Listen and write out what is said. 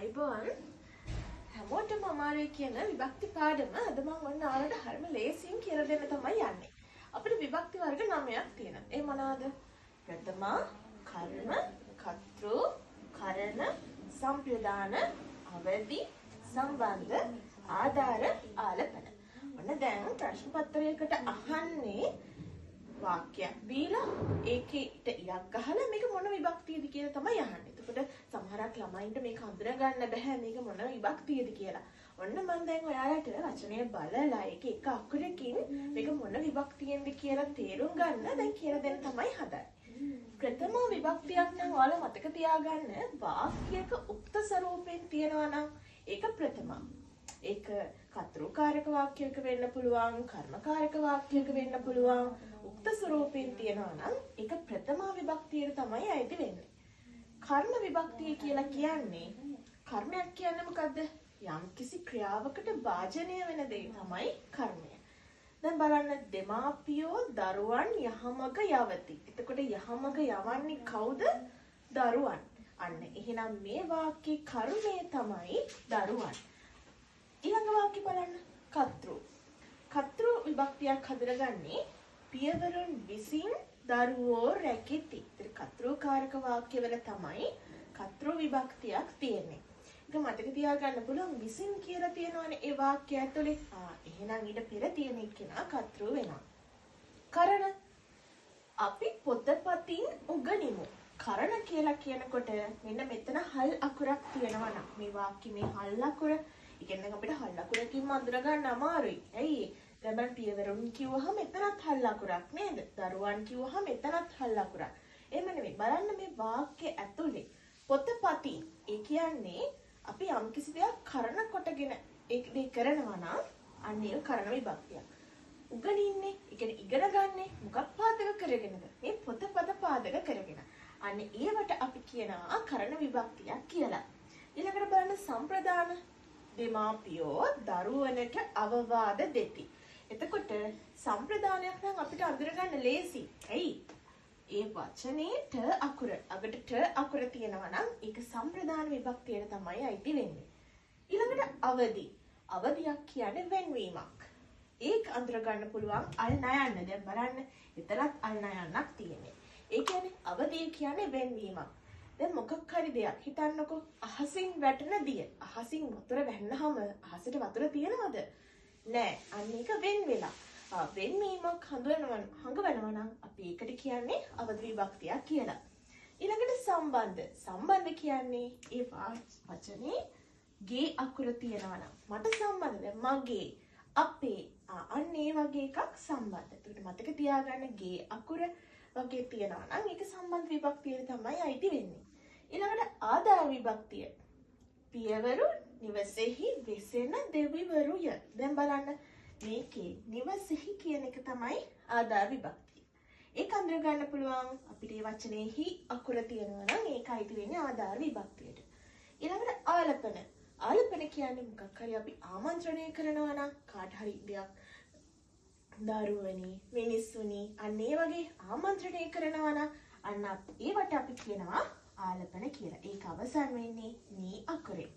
අයිබෝන් හැමෝටම අමාරුයි කියන විභක්ති පාඩම අද මම ඔන්න ආවට හරිම ලේසියෙන් කියලා දෙන්න තමයි යන්නේ. අපිට විභක්ති වර්ග 9ක් තියෙනවා. ඒ මොනවාද? ප්‍රථම, කර්ම, කර්තෘ, කරණ, සම්ප්‍රදාන, අවදි, සම්බන්ධ, ආධාර, ආලපන. ඔන්න දැන් ප්‍රශ්න පත්‍රයකට අහන්නේ වාක්‍යයක් දීලා ඒකේට ඉලක්ක ගහලා මේක මොන විභක්තියද කියලා තමයි අහන්නේ. එතකොට සමහරක් ළමයින්ට මේක අඳුර ගන්න බෑ මේක මොන විභක්තියද කියලා. ඔන්න මම දැන් ඔයාලට වචනය බලලා ඒක එක අකුරකින් මේක මොන විභක්තියෙන්ද කියලා තේරුම් ගන්න දැන් කියලා දෙන්න තමයි හදන්නේ. ප්‍රථම විභක්තියක් නම් ඔයාලා මතක තියාගන්න වාක්‍යයක උක්ත ස්වරූපයෙන් තියෙනවා නම් ඒක ප්‍රථම. ඒක කර්තෘකාරක වාක්‍යයක වෙන්න පුළුවන්, කර්මකාරක වාක්‍යයක වෙන්න පුළුවන්. උක්ත ස්වරූපයෙන් තියෙනවා නම් ඒක ප්‍රථම විභක්තියට තමයි අයිති වෙන්නේ. කර්ම විභක්තිය කියලා කියන්නේ කර්මයක් කියන්නේ මොකද්ද? යම්කිසි ක්‍රියාවකට භාජනය වෙන දේ තමයි කර්මය. දැන් බලන්න දෙමාපියෝ දරුවන් යහමග යවති. එතකොට යහමග යවන්නේ කවුද? දරුවන්. අන්න එහෙනම් මේ වාක්‍යයේ කර්මය තමයි දරුවන්. ඊළඟ වාක්‍ය බලන්න කර්තෘ. කර්තෘ විභක්තියක් හඳුනගන්නේ පියවරුන් විසින් දරුවෝ රැකෙති. ඒතර කර්තෘකාරක වාක්‍යවල තමයි කර්තෘ විභක්තියක් තියෙන්නේ. ඒක මතක තියාගන්න පුළුවන් විසින් කියලා තියෙනවනේ ඒ වාක්‍යය ඇතුලේ. එහෙනම් ඊට පෙර තියෙන කෙනා කර්තෘ වෙනවා. කරණ අපි පොතපතින් උගනිමු. කරණ කියලා කියනකොට මෙන්න මෙතන හල් අකුරක් තියෙනවා නම් මේ වාක්‍යෙ මේ හල් අකුර ඉතින් අපිට හල් අකුරකින්ම අඳුර ගන්න අමාරුයි. ඇයි? දැන් පියවරුන් කිව්වහම එතනත් හල් අකුරක් නේද? දරුවන් කිව්වහම එතනත් හල් අකුරක්. එහෙම නෙමෙයි. බලන්න මේ වාක්‍ය ඇතුලේ පොතපති ඒ කියන්නේ අපි යම්කිසි දෙයක් කරන කොටගෙන ඒක දෙය කරනවා නම් අන්න ඒක කරන විභක්තියක්. උගනින්නේ, ඒ කියන්නේ ඉගෙන ගන්නේ මොකක් පාදක කරගෙනද? මේ පොතපත පාදක කරගෙන. අන්න ඒවට අපි කියනවා කරන විභක්තියක් කියලා. ඊළඟට බලන්න සම්ප්‍රදාන දෙමාපියෝ දරුවනට අවවාද දෙති. එතකොට සම්ප්‍රදානයක් නම් අපිට අඳුරගන්න ලේසි. ඇයි? ඒ වචනේ ට අකුර අගට ට අකුර තියෙනවා නම් ඒක සම්ප්‍රදාන විභක්තියට තමයි අයිති වෙන්නේ. ඊළඟට අවදි. අවදියක් කියන්නේ වෙන්වීමක්. ඒක අඳුරගන්න පුළුවන් අල් නයන්න. දැන් බලන්න එතනත් අල් නයන්නක් තියෙන්නේ. ඒ කියන්නේ අවදිය කියන්නේ වෙන්වීමක්. දැන් මොකක් හරි දෙයක් හිතන්නකෝ අහසින් වැටෙන දිය. අහසින් වතුර වැන්නහම අහසට වතුර තියෙනවද? නෑ. අන්න ඒක වෙන් වෙලා. වෙන්වීමක් හඟවනවා නම් අපි ඒකට කියන්නේ අවදි විභක්තියක් කියලා. ඊළඟට සම්බන්ධ. සම්බන්ධ කියන්නේ ඒ වචනේ ගේ අකුර තියෙනවා නම් මට සම්බන්ධද? මගේ, අපේ අන්න ඒ වගේ එකක් සම්බන්ධ. ඒකට මතක තියාගන්න ගේ අකුර වගේ තියෙනවා නම් ඒක සම්බන්ධ විභක්තියට තමයි අයිති වෙන්නේ. ඊළඟට ආධාර විභක්තිය. පියවරු නිවසේහි වෙසෙන දෙවිවරුය. දැන් බලන්න මේකේ නිවසේහි කියන එක තමයි ආධාර විභක්තිය. ඒක අඳුර ගන්න පුළුවන් අපිට මේ වචනේහි අකුර තියෙනවා නම් ඒක අයිති වෙන්නේ ආධාර විභක්තියට. ඊළඟට ආලපන. ආලපන කියන්නේ මොකක් හරි අපි ආමන්ත්‍රණය කරනවා නම් කාට හරි දෙයක් දරුවනි මිනිස්සුනි අන්න ඒ වගේ ආමන්ත්‍රණය කරනවා නම් අන්න ඒවට අපි කියනවා ආලපන කියලා. ඒක අවසන් වෙන්නේ මේ අකුරේ.